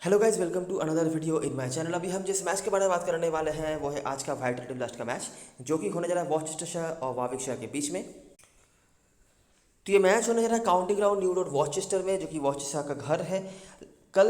Hello guys, welcome to another video in my channel. अभी हम जिस मैच के बारे में बात करने वाले हैं वो है आज का वाइट टीम लास्ट का मैच, जो कि होने जा रहा है वॉचेस्टर और वाविकशायर के बीच में। तो ये मैच होने जा रहा है काउंटी ग्राउंड न्यू रोड वॉचेस्टर में, जो कि वॉचेस्टर का घर है। कल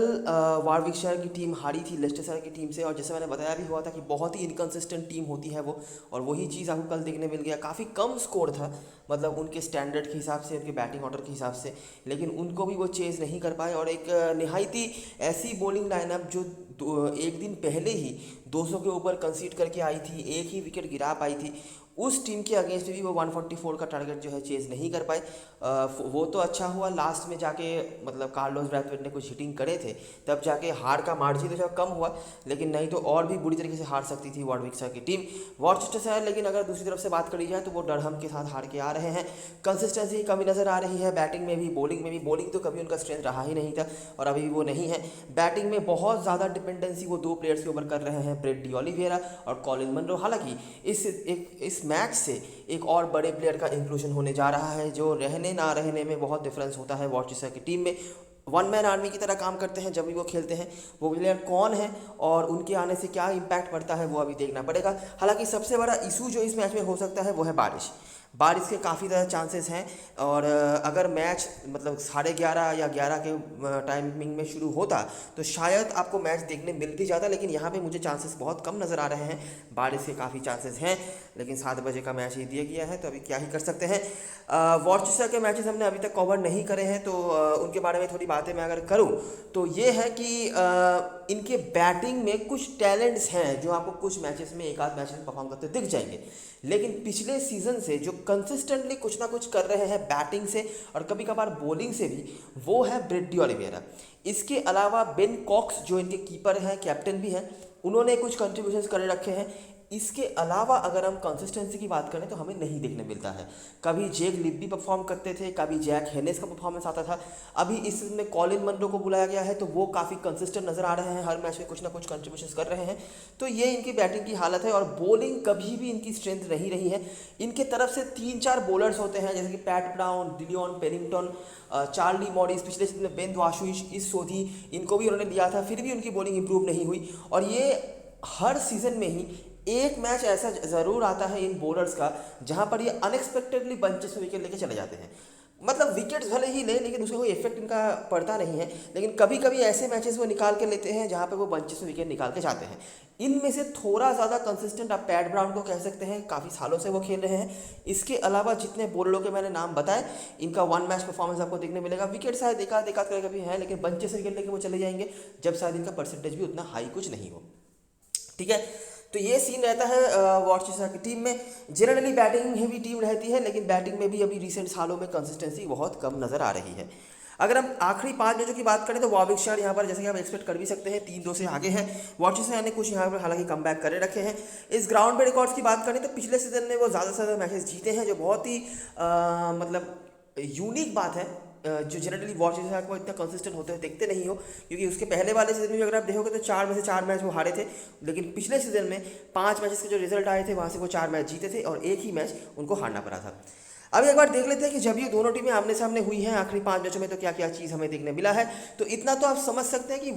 वारविकशायर की टीम हारी थी लेस्टेरशायर की टीम से, और जैसे मैंने बताया भी हुआ था कि बहुत ही इनकन्सिस्टेंट टीम होती है वो, और वही चीज़ आपको कल देखने मिल गया। काफ़ी कम स्कोर था, मतलब उनके स्टैंडर्ड के हिसाब से, उनके बैटिंग ऑर्डर के हिसाब से, लेकिन उनको भी वो चेज़ नहीं कर पाए। और एक निहायती ऐसी बॉलिंग लाइनअप जो एक दिन पहले ही 200 के ऊपर कंसीड करके आई थी, एक ही विकेट गिरा पाई थी, उस टीम के अगेंस्ट भी वो 144 का टारगेट जो है चेज़ नहीं कर पाए। वो तो अच्छा हुआ लास्ट में जाके, मतलब कार्लोस ब्रैथवेट ने कुछ हिटिंग करे थे, तब जाके हार का मार्जिन तो कम हुआ, लेकिन नहीं तो और भी बुरी तरीके से हार सकती थी वारविकशायर की टीम। वॉचेस्टरशायर लेकिन अगर दूसरी तरफ से बात करी जाए तो वो डरहम के साथ हार के आ रहे हैं। कंसिस्टेंसी की कमी नज़र आ रही है, बैटिंग में भी बॉलिंग में भी। बॉलिंग तो कभी उनका स्ट्रेंथ रहा ही नहीं था और अभी भी वो नहीं है। बैटिंग में बहुत ज़्यादा डिपेंडेंसी वो दो प्लेयर्स के ऊपर कर रहे हैं, ब्रेट डी ओलिवेरा और कॉलिन मनरो। हालांकि इस मैच से एक और बड़े प्लेयर का इंक्लूजन होने जा रहा है, जो रहने ना रहने में बहुत डिफरेंस होता है वॉचेस्टर की टीम में। वन मैन आर्मी की तरह काम करते हैं जब भी वो खेलते हैं। वो प्लेयर कौन है और उनके आने से क्या इम्पैक्ट पड़ता है वो अभी देखना पड़ेगा। हालांकि सबसे बड़ा इशू जो इस मैच में हो सकता है वो है बारिश के काफ़ी ज़्यादा चांसेस हैं। और अगर मैच मतलब 11:30 या 11 के टाइमिंग में शुरू होता तो शायद आपको मैच देखने मिल भी जाता, लेकिन यहाँ पे मुझे चांसेस बहुत कम नज़र आ रहे हैं। बारिश के काफ़ी चांसेस हैं, लेकिन 7 बजे का मैच ही दिया गया है तो अभी क्या ही कर सकते हैं। वॉचेस्टर के मैचेस हमने अभी तक कवर नहीं करे हैं, तो उनके बारे में थोड़ी बातें मैं अगर करूँ तो ये है कि इनके बैटिंग में कुछ टैलेंट्स हैं जो आपको कुछ मैचेस में, एक आध मैचेस में परफॉर्म करते दिख जाएंगे, लेकिन पिछले सीजन से जो कंसिस्टेंटली कुछ ना कुछ कर रहे हैं बैटिंग से और कभी कभार बॉलिंग से भी, वो है ब्रेट डी ओलिवेरा। इसके अलावा बेन कॉक्स जो इनके कीपर हैं, कैप्टन भी हैं, उन्होंने कुछ कंट्रीब्यूशंस कर रखे हैं। इसके अलावा अगर हम कंसिस्टेंसी की बात करें तो हमें नहीं देखने मिलता है। कभी जेक लिब्बी परफॉर्म करते थे, कभी जैक हेनेस का परफॉर्मेंस आता था। अभी इस सीजन में कॉलिन मनरो को बुलाया गया है तो वो काफ़ी कंसिस्टेंट नजर आ रहे हैं, हर मैच में कुछ ना कुछ कंट्रीब्यूशंस कर रहे हैं। तो ये इनकी बैटिंग की हालत है, और बॉलिंग कभी भी इनकी स्ट्रेंथ नहीं रही है। इनके तरफ से 3-4 बॉलर्स होते हैं, जैसे कि Pat Brown, Dillon Pennington, Charlie Morris, पिछले सीजन में बेन द्वाशुइश, इस सोधी, इनको भी उन्होंने लिया था, फिर भी उनकी बॉलिंग इंप्रूव नहीं हुई। और ये हर सीजन में ही एक मैच ऐसा ज़रूर आता है इन बॉलर्स का जहां पर ये अनएक्सपेक्टेडली बंचेस में विकेट लेके चले जाते हैं। मतलब विकेट्स भले ही ले, लेकिन उसका कोई इफेक्ट इनका पड़ता नहीं है, लेकिन कभी कभी ऐसे मैचेस वो निकाल के लेते हैं जहां पे वो बंचेस में विकेट निकाल के जाते हैं। इनमें से थोड़ा ज़्यादा कंसिस्टेंट आप पैट ब्राउन को कह सकते हैं, काफ़ी सालों से वो खेल रहे हैं। इसके अलावा जितने बॉलरों के मैंने नाम बताए, इनका वन मैच परफॉर्मेंस आपको देखने मिलेगा। विकेट शायद एकाध एकाध करके भी है, लेकिन बंचेस से विकेट लेके वो चले जाएंगे जब शायद इनका परसेंटेज भी उतना हाई कुछ नहीं हो। ठीक है, तो ये सीन रहता है वॉचेस्टर की टीम में। जनरली बैटिंग हेवी टीम रहती है, लेकिन बैटिंग में भी अभी रिसेंट सालों में कंसिस्टेंसी बहुत कम नज़र आ रही है। अगर हम आखिरी 5 मैचों की बात करें तो वाविकशायर यहाँ पर, जैसे कि आप एक्सपेक्ट कर भी सकते हैं, 3-2 से आगे हैं। वॉचेस्टर ने कुछ यहाँ पर हालांकि कम बैक करे रखे हैं। इस ग्राउंड पे रिकॉर्ड्स की बात करें तो पिछले सीजन में वो ज़्यादा से ज़्यादा मैचेस जीते हैं, जो बहुत ही मतलब यूनिक बात है, जो जनरली वॉचेस्टर को इतना कंसिस्टेंट होते हुए देखते नहीं हो। क्योंकि उसके पहले वाले सीजन में अगर आप देखोगे तो 4 में से 4 मैच वो हारे थे, लेकिन पिछले सीजन में 5 मैचेस के जो रिजल्ट आए थे वहाँ से वो 4 मैच जीते थे और एक ही मैच उनको हारना पड़ा था। अब एक बार देख लेते हैं कि जब ये दोनों टीमें आमने सामने हुई हैं आखिरी 5 मैचों में तो क्या क्या चीज़ हमें देखने मिला है। तो इतना तो आप समझ सकते हैं कि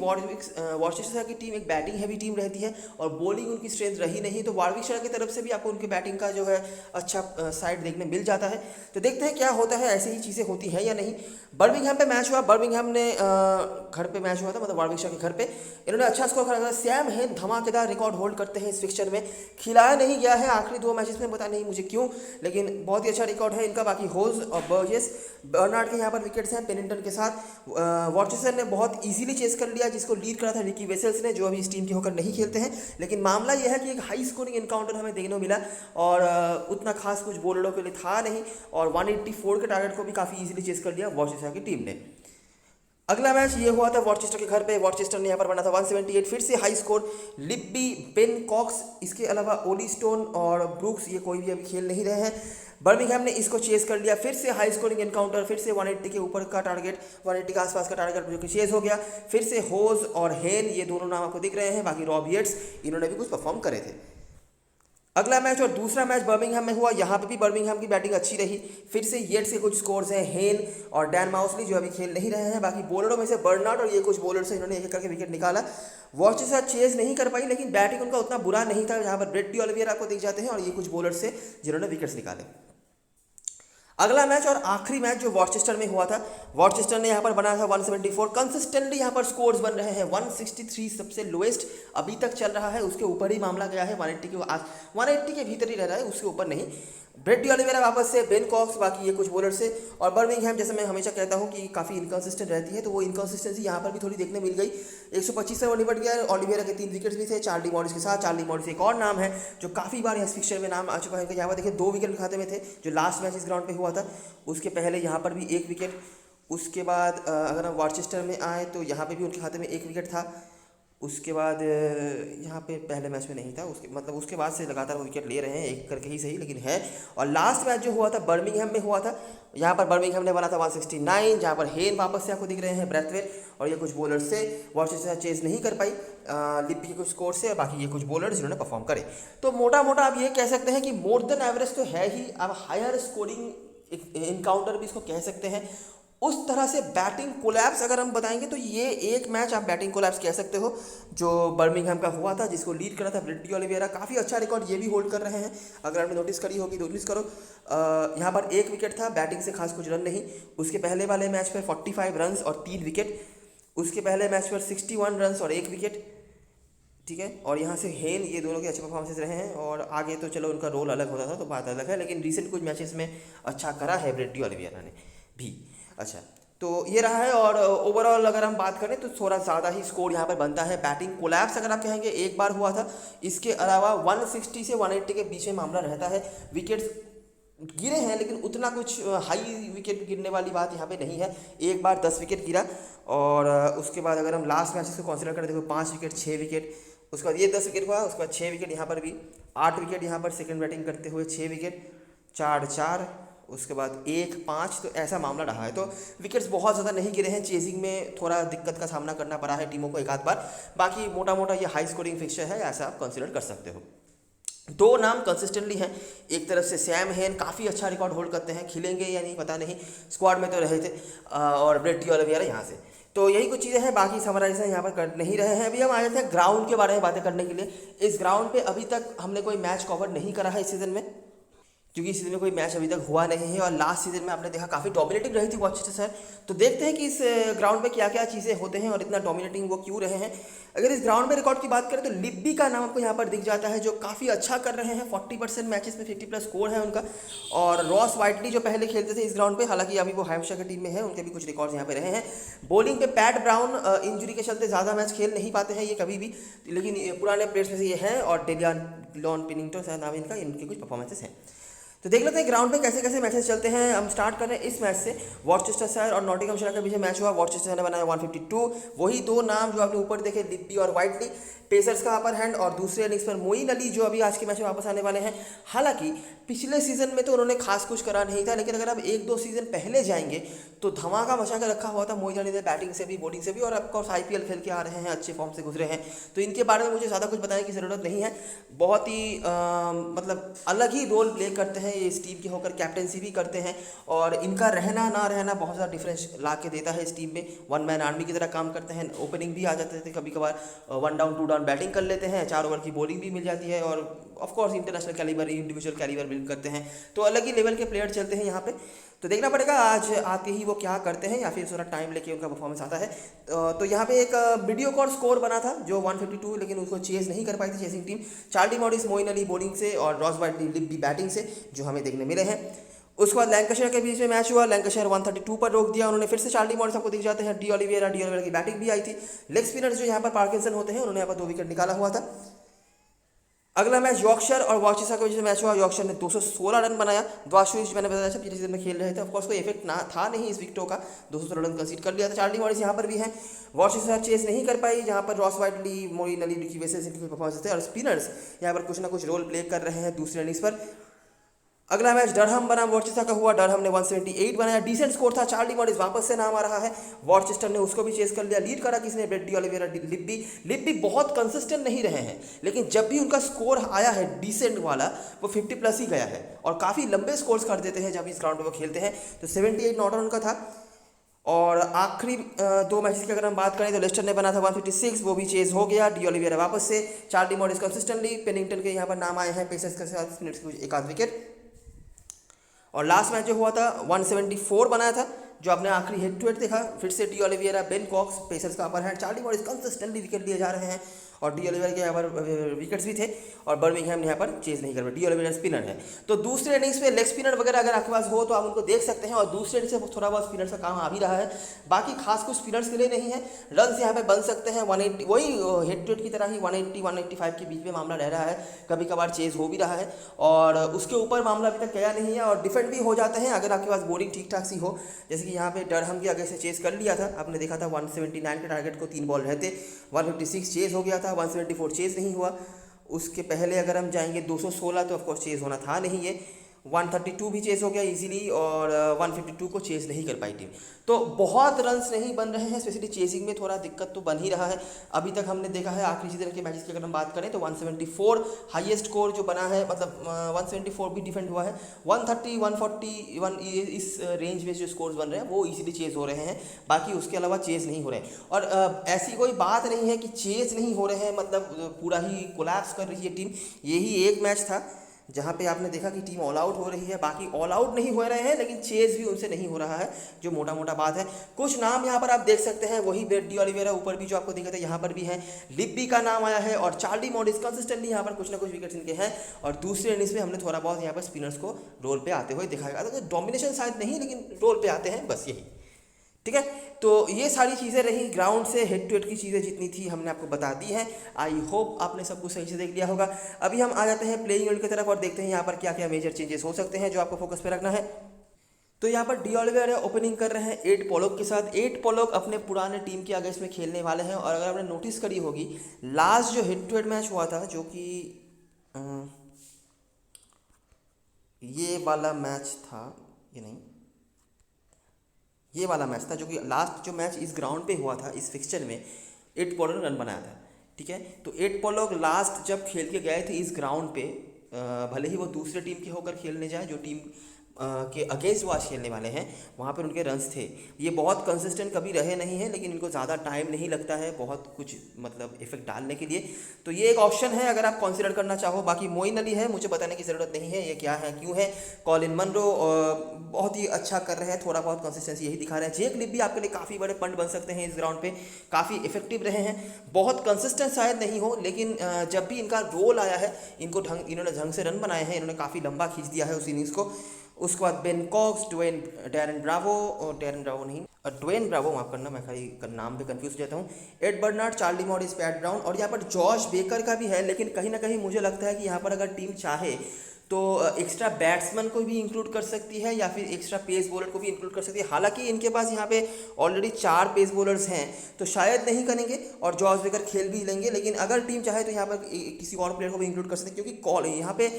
वॉचेस्टर की टीम एक बैटिंग हैवी टीम रहती है और बॉलिंग उनकी स्ट्रेंथ रही नहीं, तो वारविकशायर की तरफ से भी आपको उनकी बैटिंग का जो है अच्छा साइड देखने मिल जाता है। तो देखते हैं क्या होता है, ऐसी ही चीज़ें होती हैं या नहीं। बर्मिंघम पे मैच हुआ, बर्मिंघम ने घर पे मैच हुआ था, मतलब वारविकशायर के घर पे। इन्होंने अच्छा स्कोर करा था। सैम हेन धमाकेदार रिकॉर्ड होल्ड करते हैं इस फिक्सचर में। खिलाया नहीं गया है आखिरी 2 मैचेस में, पता नहीं मुझे क्यों, लेकिन बहुत ही अच्छा रिकॉर्ड है इनका। बाकी होज और बर्जेस, बर्नार्ड के यहाँ पर विकेट्स हैं पेनिंगटन के साथ। वॉचेस्टर ने बहुत इजीली चेस कर लिया, जिसको लीड करा था रिकी वेसेल्स ने, जो अभी इस टीम के होकर नहीं खेलते हैं। लेकिन मामला यह है कि एक हाई स्कोरिंग एनकाउंटर हमें देखने को मिला और उतना खास कुछ बॉलरों के लिए था नहीं, और 184 के टारगेट को भी काफ़ी इजीली चेस कर लिया वॉचेस्टर की टीम ने। अगला मैच ये हुआ था वॉचेस्टर के घर पे। वॉचेस्टर ने यहाँ पर बना था 178, फिर से high score. Libby, Ben COX, इसके अलावा ओली स्टोन और ब्रूक्स, ये कोई भी अभी खेल नहीं रहे हैं। बर्मिंघम ने इसको चेस कर लिया, फिर से हाई स्कोरिंग एनकाउंटर, फिर से 180 के ऊपर का टारगेट, 180 के आसपास का टारगेट जो कि चेस हो गया। फिर से होज और हेन, ये दोनों नाम आपको दिख रहे हैं। बाकी रॉब येट्स, इन्होंने भी कुछ परफॉर्म करे थे। अगला मैच और दूसरा मैच बर्मिंघम में हुआ। यहाँ पे भी बर्मिंघम की बैटिंग अच्छी रही। फिर से येट्स के कुछ स्कोर्स हैं, हेन और डैन माउसली जो अभी खेल नहीं रहे हैं। बाकी बॉलरों में से बर्नार्ड और ये कुछ बॉलर्स हैं, इन्होंने एक एक करके विकेट निकाला। वॉर्चेस्टर चेज नहीं कर पाई, लेकिन बैटिंग उनका उतना बुरा नहीं था। जहाँ पर ब्रेट डी ऑलिवियर आपको दिख जाते हैं और ये कुछ बॉलर्स से जिन्होंने विकेट्स निकाले। अगला मैच और आखिरी मैच जो वॉर्चेस्टर में हुआ था, वॉर्चेस्टर ने यहाँ पर बनाया था 174। कंसिस्टेंटली यहाँ पर स्कोर्स बन रहे हैं। 163 सबसे लोएस्ट अभी तक चल रहा है, उसके ऊपर ही मामला गया है। 180 के भीतर ही रह रहा है, उसके ऊपर नहीं। ब्रेट डी ऑलिवेरा वापस से, बेन कॉक्स, बाकी ये कुछ बॉलर से। और बर्मिंघम जैसे मैं हमेशा कहता हूँ कि काफ़ी इनकन्सिस्टेंट रहती है, तो वो इनकन्सिस्टेंसी यहाँ पर भी थोड़ी देखने मिल गई। 125 रन निपट गया। ऑलिवेरा के 3 विकेट्स भी थे चार्ली मॉरिस के साथ। चार्ली मॉरिस एक और नाम है जो काफ़ी बार इस फिक्चर में नाम आ चुका है। यहाँ पर देखिए 2 विकेट खाते में थे जो लास्ट मैच इस ग्राउंड पर हुआ था। उसके पहले यहाँ पर भी 1 विकेट। उसके बाद अगर हम वॉर्चेस्टर में आए तो यहाँ पे भी उनके खाते में 1 विकेट था। उसके बाद यहाँ पे पहले मैच में नहीं था, उसके बाद से लगातार वो विकेट ले रहे हैं, एक करके ही सही लेकिन है। और लास्ट मैच जो हुआ था बर्मिंघम में हुआ था, यहाँ पर बर्मिंघम ने बना था 169, जहाँ पर हेन वापस से आपको दिख रहे हैं, ब्रैथवेट और ये कुछ बॉलर से। वॉर्चेस्टर चेज नहीं कर पाई लिपी के कुछ स्कोर से, और बाकी ये कुछ बॉलर जिन्होंने परफॉर्म करे। तो मोटा मोटा आप ये कह सकते हैं कि मोर देन एवरेज तो है ही, अब हायर स्कोरिंग इनकाउंटर भी इसको कह सकते हैं। उस तरह से बैटिंग कोलैप्स अगर हम बताएंगे तो ये एक मैच आप बैटिंग कोलैप्स कह सकते हो जो बर्मिंघम का हुआ था, जिसको लीड करा था ब्रेट डी ऑलिवेरा। काफ़ी अच्छा रिकॉर्ड ये भी होल्ड कर रहे हैं, अगर आपने नोटिस करी होगी नोटिस करो। यहाँ पर 1 विकेट था, बैटिंग से खास कुछ रन नहीं। उसके पहले वाले मैच पर 45 रन और 3 विकेट। उसके पहले मैच पर 61 रन और 1 विकेट, ठीक है। और यहाँ से हेन, ये दोनों के अच्छे परफॉर्मेंसेस रहे हैं। और आगे तो चलो उनका रोल अलग होता था तो बात अलग है, लेकिन रिसेंट कुछ मैचेस में अच्छा करा है ब्रेट डी ऑलिवेरा ने भी। अच्छा, तो ये रहा है। और ओवरऑल अगर हम बात करें तो थोड़ा ज़्यादा ही स्कोर यहाँ पर बनता है। बैटिंग कोलैप्स अगर आप कहेंगे एक बार हुआ था, इसके अलावा 160 से 180 के बीच में मामला रहता है। विकेट्स गिरे हैं लेकिन उतना कुछ हाई विकेट गिरने वाली बात यहाँ पे नहीं है। एक बार 10 विकेट गिरा। और उसके बाद अगर हम लास्ट मैचेस को कंसिडर करें, देखो 5 विकेट 6 विकेट, उसके बाद ये 10 विकेट हुआ, उसके बाद 6 विकेट, यहाँ पर भी 8 विकेट, यहाँ पर सेकंड बैटिंग करते हुए 6 विकेट, 4-4, उसके बाद 1-5, तो ऐसा मामला रहा है। तो विकेट्स बहुत ज़्यादा नहीं गिरे हैं। चेजिंग में थोड़ा दिक्कत का सामना करना पड़ा है टीमों को एक आध बार। बाकी मोटा मोटा ये हाई स्कोरिंग फिक्चर है, ऐसा आप कंसिडर कर सकते हो। 2 नाम कंसिस्टेंटली हैं। एक तरफ से सैम हेन काफ़ी अच्छा रिकॉर्ड होल्ड करते हैं, खिलेंगे या नहीं पता नहीं, स्क्वाड में तो रहे थे। और ब्रेट डी ऑलिवेरा यहाँ से। तो यही कुछ चीज़ें हैं, बाकी समराइज यहाँ पर कर नहीं रहे हैं। अभी हम आए थे ग्राउंड के बारे में बातें करने के लिए। इस ग्राउंड पे अभी तक हमने कोई मैच कवर नहीं करा है इस सीज़न में, क्योंकि इस सीज़न में कोई मैच अभी तक हुआ नहीं है। और लास्ट सीज़न में आपने देखा काफ़ी डोमिनेटिंग रही थी वॉचेस्टर शहर। तो देखते हैं कि इस ग्राउंड पे क्या क्या चीज़ें होते हैं और इतना डोमिनेटिंग वो क्यों रहे हैं। अगर इस ग्राउंड में रिकॉर्ड की बात करें तो लिब्बी का नाम आपको यहाँ पर दिख जाता है, जो काफ़ी अच्छा कर रहे हैं। 40% मैचेस में 50+ स्कोर है उनका। और रॉस वाइटली जो पहले खेलते थे इस ग्राउंड पर, हालांकि अभी वो हैम्पशायर की टीम में है, उनके भी कुछ रिकॉर्ड्स यहाँ पे रहे हैं। बॉलिंग पे पैट ब्राउन इंजरी के चलते ज़्यादा मैच खेल नहीं पाते हैं ये कभी भी, लेकिन पुराने प्लेयर्स में से ये हैं। और डेलियन पिनिंगटन नाम इनका, इनके कुछ परफॉर्मेंसेस हैं। तो देख लेते हैं ग्राउंड पे कैसे कैसे मैचेस चलते हैं। हम स्टार्ट कर रहे हैं इस मैच से। वॉर्चेस्टर शायर और नॉटिंघमशायर के बीच मैच हुआ। वॉर्चेस्टर ने बनाया 152। वही 2 नाम जो आपने ऊपर देखे, लिब्बी और वाइटली। पेसर्स का अपर हैंड, और दूसरे इनिंग्स पर मोइन अली जो अभी आज के मैच में वापस आने वाले हैं। हालांकि पिछले सीजन में तो उन्होंने खास कुछ करा नहीं था, लेकिन अगर आप 1-2 सीजन पहले जाएंगे तो धमाका मचा कर रखा हुआ था मोइन अली ने, बैटिंग से भी बॉलिंग से भी। और ऑफकोर्स IPL खेल के आ रहे हैं, अच्छे फॉर्म से गुजरे हैं, तो इनके बारे में मुझे ज़्यादा कुछ बताने की ज़रूरत नहीं है। बहुत ही मतलब अलग ही रोल प्ले करते हैं ये इस टीम के होकर, कैप्टनसी भी करते हैं। और इनका रहना ना रहना बहुत ज़्यादा डिफरेंस ला के देता है इस टीम में। 1 मैन आर्मी की तरह काम करते हैं। ओपनिंग भी आ जाते थे कभी कभार, 1 डाउन 2 डाउन बैटिंग कर लेते हैं, 4 ओवर की बॉलिंग भी मिल जाती है। और of course international calibre, individual calibre build करते हैं, तो अलग ही लेवल के प्लेयर चलते हैं यहाँ पे। तो देखना पड़ेगा आज आते ही वो क्या करते हैं, या फिर थोड़ा टाइम लेके उनका परफॉर्मेंस आता है। तो यहाँ पे एक वीडियो कॉल स्कोर बना था जो 152, लेकिन उसको चेज नहीं कर पाई थी chasing team. Charlie Morris, Moeen Ali bowling से और रॉस वाइटली लिब्बी बैटिंग से, जो हमें देखने मिले हैं। उसके बाद लैंकाशायर के बीच में मैच हुआ। लैंकाशायर 132 पर रोक दिया उन्होंने। फिर से चार्ली मॉरिस आपको दिख जाते हैं। डी ऑलिवेरा की बैटिंग भी आई थी। लेग स्पिनर्स जो यहाँ पर पार्किंसन होते हैं, उन्होंने यहाँ पर 2 विकेट निकाला हुआ था। अगला मैच यॉर्कशायर और वॉर्चेस्टर के बीच में मैच हुआ। यॉर्कशायर ने 216 रन बनाया। द्वाशुइज मैंने बताया था पिछले सीजन में खेल रहे थे, ऑफकोर्स कोई इफेक्ट ना था नहीं इस विकेटों का, 216 रन कंसीड कर लिया था। चार्ली मॉरिस यहाँ पर भी हैं। वॉर्चेस्टर चेस नहीं कर पाई, जहाँ पर रॉस वाइटली, मोइन अली की वजह से इनकी परफॉर्मेंस थे। और स्पिनर्स यहाँ पर कुछ ना कुछ रोल प्ले कर रहे हैं दूसरे इनिंग्स पर। अगला मैच डरहम बना वॉर्चेस्टर का हुआ। डरहम ने 178 बनाया, डिसेंट स्कोर था। चार्ली मॉरिस वापस से नाम आ रहा है, वॉर्चेस्टर ने उसको भी चेस कर लिया। लीड करा किसने? ब्रेट डिओलिवेरा। लिब्बी बहुत कंसिस्टेंट नहीं रहे हैं, लेकिन जब भी उनका स्कोर आया है डिसेंट वाला, वो 50 प्लस ही गया है और काफ़ी लंबे स्कोर्स कर देते हैं जब इस ग्राउंड पर वो खेलते हैं। तो 78 नॉट उनका था। और आखिरी दो मैचेस की अगर हम बात करें तो लेस्टर ने बना था 156, वो भी चेज हो गया। डिओलिवेरा वापस से। Charlie Morris consistently. पेनिंगटन के यहाँ पर नाम आए हैं पेसर्स के साथ, मिनट्स की एक आध विकेट। और लास्ट मैच जो हुआ था 174 बनाया था, जो आपने आखिरी हेड टू हेड देखा। फिर से डिओलिवेरा, बेन कॉक्स, पेसर्स का upper hand. Charlie Morris consistently wicket लिए जा रहे हैं और डिओलिवेरा के यहाँ पर विकेट्स भी थे और बर्मिंघम यहाँ पर चेज नहीं कर रहे। डिओलिवेरा स्पिनर है, तो दूसरे इनिंग्स में लेग स्पिनर वगैरह अगर आपके पास हो तो आप उनको देख सकते हैं और दूसरे इनिंग्स से थोड़ा बहुत स्पिनर्स का काम आ भी रहा है। बाकी खास कुछ स्पिनर्स के लिए नहीं है। रन यहाँ पे बन सकते हैं 180, वही हेड टू हेड की तरह ही 180 185 के बीच में मामला रह रहा है। कभी कभार चेज हो भी रहा है और उसके ऊपर मामला अभी तक गया नहीं है और डिफेंड भी हो जाते हैं अगर आपके पास बॉलिंग ठीक ठाक सी हो। जैसे कि यहाँ पे डरहम के आगे से चेज कर लिया था, आपने देखा था 179 के टारगेट को 3 बॉल रहते, 156 चेज हो गया था, 174 चेज नहीं हुआ। उसके पहले अगर हम जाएंगे 216 तो ऑफकोर्स चेज होना था नहीं ये। 132 भी चेज हो गया इजीली और 152 को चेज नहीं कर पाई टीम। तो बहुत रन्स नहीं बन रहे हैं, स्पेशली चेजिंग में थोड़ा दिक्कत तो बन ही रहा है। अभी तक हमने देखा है आखिरी सीजन के मैचेस की अगर हम बात करें तो 174 हाईएस्ट स्कोर जो बना है, मतलब 174 भी डिफेंड हुआ है। 130 141 इस रेंज में जो स्कोर्स बन रहे हैं वो इजीली चेज हो रहे हैं, बाकी उसके अलावा चेज नहीं हो रहे हैं। और ऐसी कोई बात नहीं है कि चेज नहीं हो रहे हैं मतलब पूरा ही कोलैप्स कर रही है टीम। यही एक मैच था जहाँ पे आपने देखा कि टीम ऑल आउट हो रही है, बाकी ऑल आउट नहीं हो रहे हैं लेकिन चेज भी उनसे नहीं हो रहा है, जो मोटा मोटा बात है। कुछ नाम यहाँ पर आप देख सकते हैं, वही ब्रेट डिओलिवेरा ऊपर भी जो आपको दिखा था यहाँ पर भी है, लिब्बी का नाम आया है और चार्ली मॉरिस कंसिस्टेंटली यहाँ पर कुछ ना कुछ विकेट्स इनके हैं। और दूसरे इनिंग्स में हमने थोड़ा बहुत यहाँ पर स्पिनर्स को रोल पे आते हुए दिखाया, तो डोमिनेशन शायद नहीं लेकिन रोल पे आते हैं, बस यही। ठीक है, तो ये सारी चीज़ें रही ग्राउंड से हेड टू हेड की चीज़ें जितनी थी हमने आपको बता दी हैं। आई होप आपने सब कुछ सही से देख लिया होगा। अभी हम आ जाते हैं प्लेइंग यूनिट की तरफ और देखते हैं यहाँ पर क्या क्या मेजर चेंजेस हो सकते हैं जो आपको फोकस पे रखना है। तो यहाँ पर डिओलिवेरा ओपनिंग कर रहे हैं 8 पोलोक के साथ। 8 पोलोक अपने पुराने टीम के अगेंस्ट में खेलने वाले हैं और अगर आपने नोटिस करी होगी लास्ट जो हेड टू हेड मैच हुआ था, जो कि ये वाला मैच था, ये नहीं, ये वाला मैच था, जो कि लास्ट जो मैच इस ग्राउंड पे हुआ था इस फिक्सचर में 8 पोलोक ने रन बनाया था। ठीक है, तो 8 पोलोक लास्ट जब खेल के गए थे इस ग्राउंड पे, भले ही वो दूसरे टीम के होकर खेलने जाए, जो टीम के अगेंस्ट वो आज खेलने वाले हैं, वहाँ पर उनके रन्स थे। ये बहुत कंसिस्टेंट कभी रहे नहीं हैं, लेकिन इनको ज़्यादा टाइम नहीं लगता है बहुत कुछ मतलब इफेक्ट डालने के लिए। तो ये एक ऑप्शन है अगर आप कंसिडर करना चाहो। बाकी मोइन अली है, मुझे बताने की ज़रूरत नहीं है ये क्या है क्यों है। कॉलिन मनरो बहुत ही अच्छा कर रहे हैं, थोड़ा बहुत कंसिस्टेंसी यही दिखा रहे हैं। जेक लिब्बी आपके लिए काफ़ी बड़े पंट बन सकते हैं इस ग्राउंड पे, काफ़ी इफेक्टिव रहे हैं। बहुत कंसिस्टेंट शायद नहीं हो, लेकिन जब भी इनका रोल आया है इन्होंने ढंग से रन बनाए हैं, इन्होंने काफ़ी लंबा खींच दिया है उस इनिंग्स को। उसके बाद Ben Cox, Darren Bravo, Dwayne Bravo, माफ करना मैं खाली नाम पे कंफ्यूज हो जाता हूँ, Ed Barnard, Charlie Morris, Pat Brown और यहाँ पर जॉश बेकर का भी है। लेकिन कहीं ना कहीं मुझे लगता है कि यहाँ पर अगर टीम चाहे तो एक्स्ट्रा बैट्समैन को भी इंक्लूड कर सकती है या फिर एक्स्ट्रा पेस बॉलर को भी इंक्लूड कर सकती है। हालांकि इनके पास यहाँ पे ऑलरेडी 4 पेस बॉलर्स हैं तो शायद नहीं करेंगे और जॉर्ज बेकर खेल भी लेंगे, लेकिन अगर टीम चाहे तो यहाँ पर किसी और प्लेयर को भी इंक्लूड कर सकते हैं, क्योंकि यहाँ पे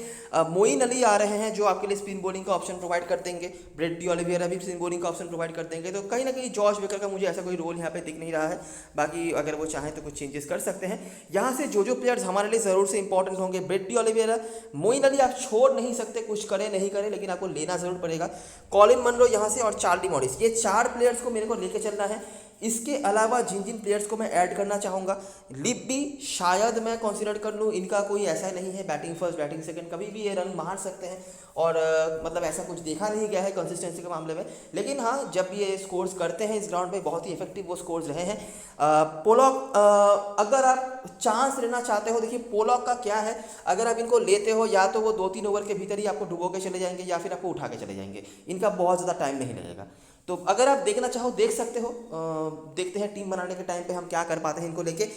मोइन अली आ रहे हैं जो आपके लिए स्पिन बॉलिंग का ऑप्शन प्रोवाइड कर देंगे, ब्रेट डिओलिवेरा भी स्पिन बॉलिंग का ऑप्शन प्रोवाइड कर देंगे। तो कहीं ना कहीं जॉर्ज बेकर का मुझे ऐसा कोई रोल यहाँ पे दिख नहीं रहा है। बाकी अगर वो चाहें तो कुछ चेंजेस कर सकते हैं। यहाँ से जो प्लेयर्स हमारे लिए ज़रूर से इंपॉर्टेंट होंगे, ब्रेट डिओलिवेरा, मोइन अली आप छोड़ नहीं सकते, कुछ करें नहीं करें लेकिन आपको लेना जरूर पड़ेगा। कॉलिन मनरो यहाँ से और चार्ली मॉरिस, ये 4 प्लेयर्स को मेरे को लेके चलना है। इसके अलावा जिन जिन प्लेयर्स को मैं ऐड करना चाहूँगा, लिब्बी शायद मैं कंसीडर कर लूँ, इनका कोई ऐसा नहीं है बैटिंग फर्स्ट बैटिंग सेकंड, कभी भी ये रन मार सकते हैं और मतलब ऐसा कुछ देखा नहीं गया है कंसिस्टेंसी के मामले में। लेकिन हाँ, जब ये स्कोर्स करते हैं इस ग्राउंड पे बहुत ही इफेक्टिव वो स्कोर्स रहे हैं। पोलॉक, अगर आप चांस लेना चाहते हो, देखिए पोलॉक का क्या है, अगर आप इनको लेते हो या तो वो 2-3 ओवर के भीतर ही आपको डुबो के चले जाएंगे या फिर आपको उठा के चले जाएंगे, इनका बहुत ज़्यादा टाइम नहीं लगेगा। तो अगर आप देखना चाहो देख सकते हो। देखते हैं टीम बनाने के टाइम पे हम क्या कर पाते हैं इनको लेके।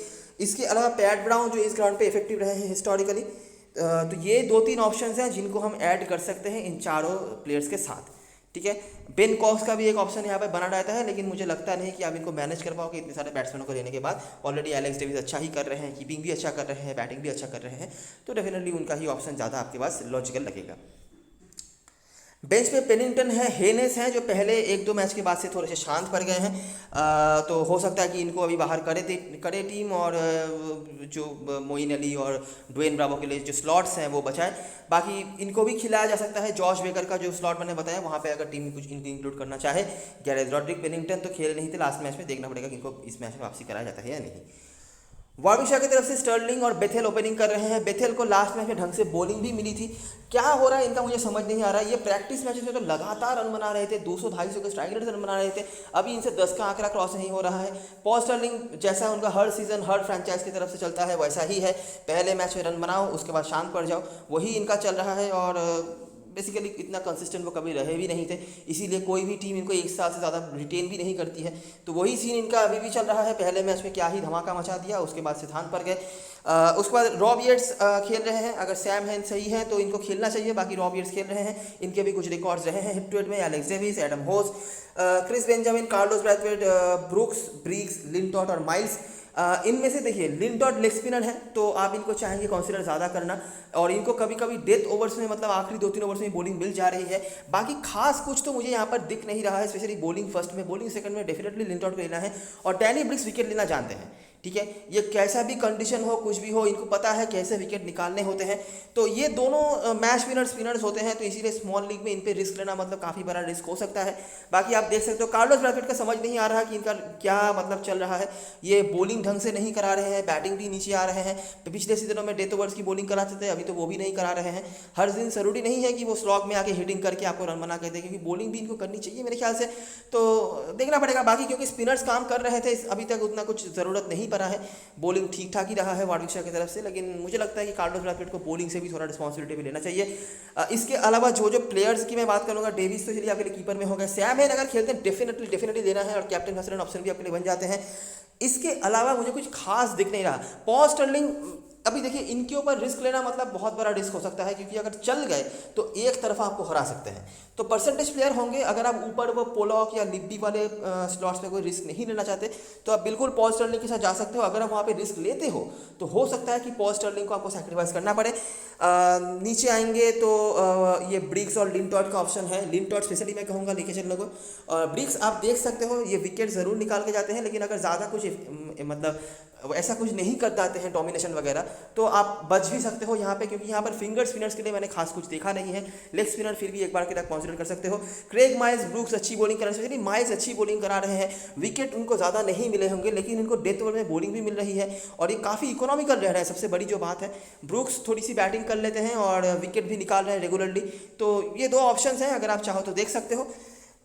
इसके अलावा पैट ब्राउन जो इस ग्राउंड पे इफेक्टिव रहे हैं हिस्टोरिकली, तो ये 2-3 ऑप्शंस हैं जिनको हम ऐड कर सकते हैं इन चारों प्लेयर्स के साथ। ठीक है, बेन कॉक्स का भी एक ऑप्शन यहाँ पे बना रहता है, लेकिन मुझे लगता नहीं कि आप इनको मैनेज कर पाओगे इतने सारे बैट्समैनों को लेने के बाद। ऑलरेडी एलेक्स डेविस अच्छा ही कर रहे हैं, कीपिंग भी अच्छा कर रहे हैं, बैटिंग भी अच्छा कर रहे हैं, तो डेफिनेटली उनका ही ऑप्शन ज़्यादा आपके पास लॉजिकल लगेगा। बेंच पे पेनिंगटन है, हेनेस हैं, जो पहले एक दो मैच के बाद से थोड़े से शांत पड़ गए हैं। तो हो सकता है कि इनको अभी बाहर करे टीम, और जो मोइन अली और ड्वेन ब्रावो के लिए जो स्लॉट्स हैं वो बचाए। बाकी इनको भी खिलाया जा सकता है। जॉश बेकर का जो स्लॉट मैंने बताया वहाँ पे अगर टीम कुछ इनको इंक्लूड करना चाहे। गैरेथ रॉड्रिक, पेनिंगटन तो खेल नहीं थे लास्ट मैच में, देखना पड़ेगा कि इनको इस मैच में वापसी कराया जाता है या नहीं। वार्विक की तरफ से स्टर्लिंग और बेथेल ओपनिंग कर रहे हैं। बेथेल को लास्ट मैच में ढंग से बॉलिंग भी मिली थी। क्या हो रहा है इनका मुझे समझ नहीं आ रहा है। ये प्रैक्टिस मैचेस में तो लगातार रन बना रहे थे, 200-250 के स्ट्राइक रेट रन बना रहे थे, अभी इनसे 10 का आंकड़ा क्रॉस नहीं हो रहा है। पॉल स्टर्लिंग जैसा उनका हर सीजन हर फ्रेंचाइज की तरफ से चलता है वैसा ही है, पहले मैच में रन बनाओ उसके बाद शांत पड़ जाओ, वही इनका चल रहा है। और बेसिकली इतना कंसिस्टेंट वो कभी रहे भी नहीं थे, इसीलिए कोई भी टीम इनको एक साल से ज़्यादा रिटेन भी नहीं करती है। तो वही सीन इनका अभी भी चल रहा है। पहले मैच में क्या ही धमाका मचा दिया, उसके बाद से थान पर गए। उसके बाद रॉब येट्स खेल रहे हैं। अगर सैम हैन सही है तो इनको खेलना चाहिए, बाकी रॉब येट्स खेल रहे हैं। इनके भी कुछ रिकॉर्ड्स रहे हैं हिट टू हिट में। Alex Davies, Adam Hose, Chris Benjamin, Carlos Brathwaite, Brookes, Briggs, Lintott और माइल्स। इनमें से देखिए लिंटॉट लेग स्पिनर है, तो आप इनको चाहेंगे कंसिडर ज़्यादा करना, और इनको कभी कभी डेथ ओवर्स में मतलब आखिरी 2-3 ओवर्स में बॉलिंग मिल जा रही है। बाकी खास कुछ तो मुझे यहाँ पर दिख नहीं रहा है, स्पेशली बॉलिंग फर्स्ट में। बॉलिंग सेकंड में डेफिनेटली लिंटॉट को लेना है, और डैनी ब्रिग्स विकेट लेना जानते हैं, ठीक है। ये कैसा भी कंडीशन हो, कुछ भी हो, इनको पता है कैसे विकेट निकालने होते हैं। तो ये दोनों मैच विनर स्पिनर्स होते हैं, तो इसीलिए स्मॉल लीग में इन पे रिस्क लेना मतलब काफ़ी बड़ा रिस्क हो सकता है। बाकी आप देख सकते हो कार्लोस ब्रैथवेट का समझ नहीं आ रहा कि इनका क्या मतलब चल रहा है। ये बॉलिंग ढंग से नहीं करा रहे हैं, बैटिंग भी नीचे आ रहे हैं। पिछले सीजनों में डेथ ओवर्स की बॉलिंग कराते थे, अभी तो वो भी नहीं करा रहे हैं। हर दिन जरूरी नहीं है कि वो स्लॉग में आके हिटिंग करके आपको रन बना के दे, क्योंकि बॉलिंग भी इनको करनी चाहिए मेरे ख्याल से। तो देखना पड़ेगा। बाकी क्योंकि स्पिनर्स काम कर रहे थे, अभी तक उतना कुछ ज़रूरत नहीं पड़ा है। बॉलिंग ठीक ठाक ही रहा है वार्विक की तरफ से, लेकिन मुझे लगता है कि कार्लोस ब्रैथवेट को बॉलिंग से भी थोड़ा रिस्पॉन्सिबिलिटी भी लेना चाहिए। इसके अलावा जो प्लेयर्स की मैं बात करूंगा, डेविस तो चलिए आपके लिए कीपर में हो गया। सैम हैन अगर खेलते हैं डेफिनेटली लेना है, और कैप्टन हसन ऑप्शन भी आपके लिए बन जाते हैं। इसके अलावा मुझे कुछ खास दिख नहीं रहा। पॉल स्टर्लिंग अभी देखिए इनके ऊपर रिस्क लेना मतलब बहुत बड़ा रिस्क हो सकता है, क्योंकि अगर चल गए तो एक तरफा आपको हरा सकते हैं। तो परसेंटेज प्लेयर होंगे, अगर आप ऊपर वो पोलॉक या लिब्बी वाले स्लॉट्स पे कोई रिस्क नहीं लेना चाहते तो आप बिल्कुल पॉल स्टर्लिंग के साथ जा सकते हो। अगर आप वहाँ पे रिस्क लेते हो तो हो सकता है कि पॉल स्टर्लिंग को आपको सैक्रिफाइस करना पड़े। नीचे आएंगे तो ये ब्रिग्स और लिंटॉट का ऑप्शन है। लिंटॉट स्पेशली मैं कहूँगा लेके चल लोगों। ब्रिग्स आप देख सकते हो ये विकेट ज़रूर निकाल के जाते हैं, लेकिन अगर ज़्यादा कुछ मतलब ऐसा कुछ नहीं कर पाते हैं डोमिनेशन वगैरह, तो आप बच भी सकते हो यहाँ पे, क्योंकि यहाँ पर फिंगर स्पिनर्स के लिए मैंने खास कुछ देखा नहीं है। लेग स्पिनर फिर भी एक बार के तक कंसीडर कर सकते हो। क्रेग माइल्स, ब्रूक्स अच्छी बॉलिंग कर रहे हैं, माइल्स अच्छी बॉलिंग करा रहे हैं। विकेट उनको ज़्यादा नहीं मिले होंगे, लेकिन इनको डेथ ओवर में बॉलिंग भी मिल रही है, और ये काफ़ी इकोनॉमिकल रह रहा है, सबसे बड़ी जो बात है। ब्रूक्स थोड़ी सी बैटिंग कर लेते हैं और विकेट भी निकाल रहे हैं रेगुलरली। तो ये दो ऑप्शन हैं, अगर आप चाहो तो देख सकते हो।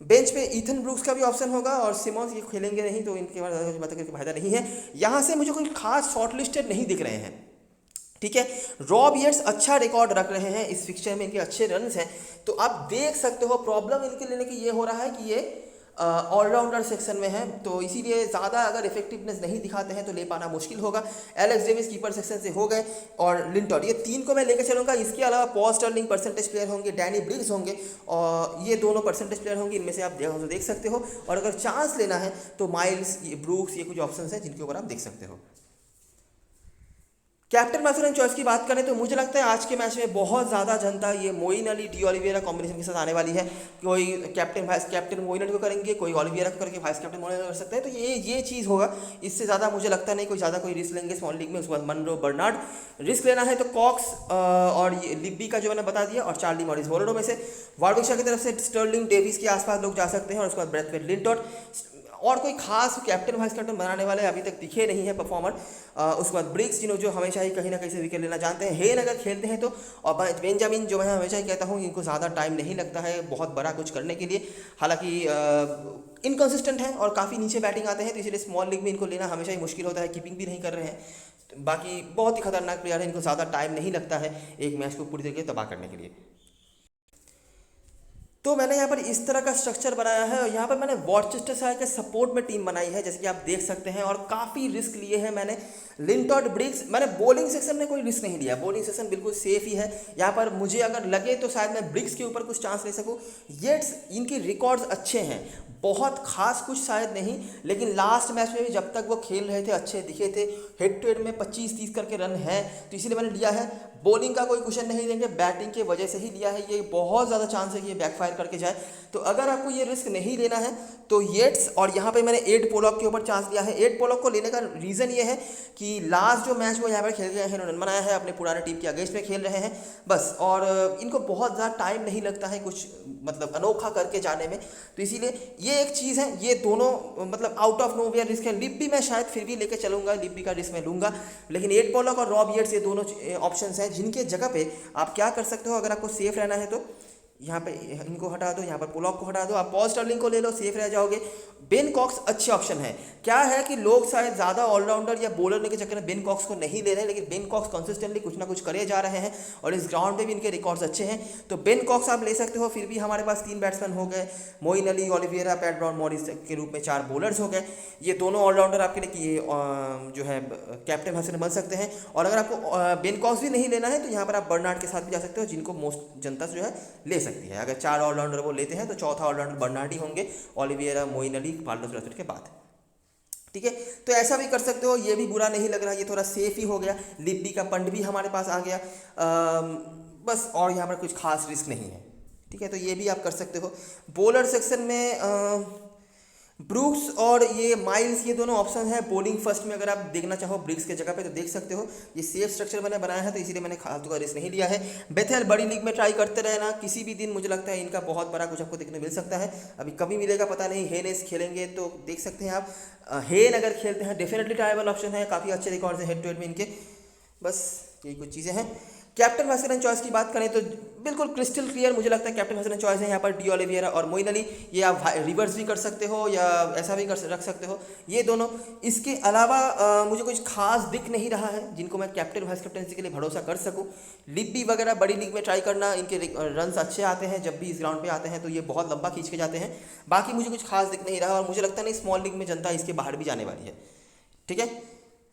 बेंच पे ईथन ब्रूक्स का भी ऑप्शन होगा, और सिमोन्स ये खेलेंगे नहीं, तो इनके बाद बात करके फायदा नहीं है। यहाँ से मुझे कोई खास शॉर्ट लिस्टेड नहीं दिख रहे हैं, ठीक है। रॉब येट्स अच्छा रिकॉर्ड रख रहे हैं इस फिक्चर में, इनके अच्छे रन्स हैं, तो आप देख सकते हो। प्रॉब्लम इनके लेने की ये हो रहा है कि ये ऑलराउंडर सेक्शन में है, तो इसीलिए ज़्यादा अगर इफेक्टिवनेस नहीं दिखाते हैं तो ले पाना मुश्किल होगा। एलेक्स डेविस कीपर सेक्शन से हो गए, और लिंटॉट, ये तीन को मैं लेकर चलूँगा। इसके अलावा पॉल स्टर्लिंग परसेंटेज प्लेयर होंगे, डैनी ब्रिग्स होंगे, और ये दोनों परसेंटेज प्लेयर होंगे। इनमें से आप देख सकते हो, और अगर चांस लेना है तो माइल्स, ब्रूक्स, ये कुछ ऑप्शन हैं जिनके ऊपर आप देख सकते हो। कैप्टन मैथ्यूसन चॉइस की बात करें तो मुझे लगता है आज के मैच में बहुत ज़्यादा जनता ये Moeen Ali D'Oliveira combination के साथ आने वाली है। कोई captain vice captain Moeen Ali को करेंगे, कोई ओलिवेरा को करके वाइस कैप्टन मोइन अली कर सकते हैं। तो ये चीज़ होगा, इससे ज़्यादा मुझे लगता नहीं कोई ज़्यादा कोई रिस्क लेंगे स्मॉल लीग में। उसके बाद मनरो, बर्नार्ड। रिस्क लेना है तो कॉक्स और ये लिब्बी का जो मैंने बता दिया, और चार्ली मॉरिस बोलेरो में से। वार्विक की तरफ से स्टर्लिंग, डेविस के आसपास लोग जा सकते हैं, और उसके बाद ब्रैथवेट, लिंटॉट, और कोई खास कैप्टन वाइस कैप्टन बनाने वाले अभी तक दिखे नहीं है परफॉर्मर। उसके बाद ब्रिग्स जो हमेशा ही कहीं ना कहीं से विकेट लेना जानते हैं। हेन अगर खेलते हैं तो, और बेंजामिन जो मैं हमेशा ही कहता हूँ इनको ज़्यादा टाइम नहीं लगता है बहुत बड़ा कुछ करने के लिए, हालांकि इनकन्सिस्टेंट है और काफ़ी नीचे बैटिंग आते हैं, तो इसलिए स्मॉल लीग में इनको लेना हमेशा ही मुश्किल होता है। कीपिंग भी नहीं कर रहे हैं। बाकी बहुत ही खतरनाक प्लेयर है, इनको ज़्यादा टाइम नहीं लगता है एक मैच को पूरी तरीके से तबाह करने के लिए। तो मैंने यहाँ पर इस तरह का स्ट्रक्चर बनाया है, और यहाँ पर मैंने वॉर्चेस्टरशायर के सपोर्ट में टीम बनाई है, जैसे कि आप देख सकते हैं, और काफ़ी रिस्क लिए हैं मैंने। लिंटॉट, ब्रिग्स, मैंने बॉलिंग सेक्शन में कोई रिस्क नहीं लिया, बॉलिंग सेक्शन बिल्कुल सेफ ही है। यहाँ पर मुझे अगर लगे तो शायद मैं ब्रिग्स के ऊपर कुछ चांस ले सकूँ। येट्स, इनके रिकॉर्ड्स अच्छे हैं, बहुत खास कुछ शायद नहीं, लेकिन लास्ट मैच में भी जब तक वो खेल रहे थे अच्छे दिखे थे। हेड टू हेड में 25-30 करके रन है, तो इसीलिए मैंने लिया है। बॉलिंग का कोई क्वेश्चन नहीं देंगे, बैटिंग के वजह से ही लिया है। ये बहुत ज़्यादा चांस है कि ये बैकफायर करके जाए। तो अगर आपको ये रिस्क नहीं लेना है तो येट्स, और यहाँ पे मैंने एड पोलॉक के ऊपर चांस लिया है। एड पोलॉक को लेने का रीज़न ये है कि लास्ट जो मैच वो यहाँ पर खेल रहे हैं, रन बनाया है, अपने पुराने टीम के अगेंस्ट में खेल रहे हैं बस, और इनको बहुत ज़्यादा टाइम नहीं लगता है कुछ मतलब अनोखा करके जाने में। तो इसीलिए ये एक चीज़ है, ये दोनों मतलब out of nowhere risk है। लिप भी मैं शायद फिर भी लेके चलूँगा, लिप भी का रिस्क मैं लूँगा, लेकिन एड पोलॉक और रॉब येट्स ये दोनों ऑप्शंस हैं जिनके जगह पे आप क्या कर सकते हो। अगर आपको सेफ रहना है तो यहाँ पे इनको हटा दो, यहाँ पर पोलॉक को हटा दो, आप पॉल स्टर्लिंग को ले लो, सेफ रह जाओगे। बेन कॉक्स अच्छे ऑप्शन है। क्या है कि लोग शायद ज़्यादा ऑलराउंडर या बॉलर के चक्कर में बेन कॉक्स को नहीं ले रहे हैं, लेकिन बेन कॉक्स कंसिस्टेंटली कुछ ना कुछ करे जा रहे हैं और इस ग्राउंड पे भी इनके रिकॉर्ड्स अच्छे हैं। तो बेन कॉक्स आप ले सकते हो। फिर भी हमारे पास 3 बैट्समैन हो गए, Moeen Ali, Oliveira, Pat Brown, Morris के रूप में 4 बॉलर्स हो गए। ये दोनों ऑलराउंडर आपके लिए कि जो है कैप्टन हासिल बन सकते हैं। और अगर आपको बेन कॉक्स भी नहीं लेना है तो यहाँ पर आप बर्नार्ड के साथ भी जा सकते हो, जिनको मोस्ट जनता जो है ले सकती है। अगर 4 ऑलराउंडर वो लेते हैं तो चौथा ऑलराउंडर बर्नार्ड ही होंगे, ओलिवियरा, मोइन अली, कार्लोस ब्रैथवेट के बाद। ठीक है, तो ऐसा भी कर सकते हो, ये भी बुरा नहीं लग रहा, ये थोड़ा सेफ ही हो गया। लिब्बी का पंड भी हमारे पास आ गया बस, और यहाँ पर कुछ खास रिस्क नहीं है। ठीक है, तो ये भी आप कर सकते हो। बॉलर सेक्शन में ब्रूक्स और ये माइल्स, ये दोनों ऑप्शन है। बॉलिंग फर्स्ट में अगर आप देखना चाहो ब्रिक्स के जगह पे तो देख सकते हो। ये सेफ स्ट्रक्चर मैंने बनाया है तो इसीलिए मैंने फालतू का रिस्क नहीं लिया है। बेथेल बड़ी लीग में ट्राई करते रहना, किसी भी दिन मुझे लगता है इनका बहुत बड़ा कुछ आपको देखने मिल सकता है। अभी कभी मिलेगा पता नहीं। हेनेस खेलेंगे तो देख सकते हैं आप। हेन अगर खेलते हैं डेफिनेटली ट्रायबल ऑप्शन है, काफ़ी अच्छे रिकॉर्ड्स हैं हेड टू हेड में इनके। बस यही कुछ चीज़ें हैं। कैप्टन वाइस कैप्टन चॉइस की बात करें तो बिल्कुल क्रिस्टल क्लियर मुझे लगता है कैप्टन वाइस कैप्टन चॉइस है यहाँ पर डी ओलिवियरा और मोइन अली। ये आप रिवर्स भी कर सकते हो या ऐसा भी रख सकते हो, ये दोनों। इसके अलावा मुझे कुछ खास दिख नहीं रहा है जिनको मैं कैप्टन वाइस कैप्टनसी के लिए भरोसा कर सकूँ। लिब्बी वगैरह बड़ी लीग में ट्राई करना, इनके रन अच्छे आते हैं जब भी इस ग्राउंड पे आते हैं, तो ये बहुत लंबा खींच के जाते हैं। बाकी मुझे कुछ खास दिख नहीं रहा और मुझे लगता नहीं स्मॉल लीग में जनता इसके बाहर भी जाने वाली है। ठीक है,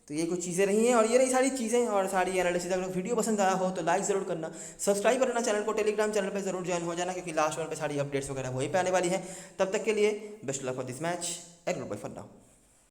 तो ये कुछ चीज़ें रही हैं और ये रही सारी चीज़ें और सारी एनालिसिस। अगर वीडियो पसंद आया हो तो लाइक ज़रूर करना, सब्सक्राइब करना चैनल को, टेलीग्राम चैनल पे ज़रूर ज्वाइन हो जाना क्योंकि लास्ट वन पे सारी अपडेट्स वगैरह वहीं पे आने वाली हैं। तब तक के लिए best luck for this match and goodbye for now.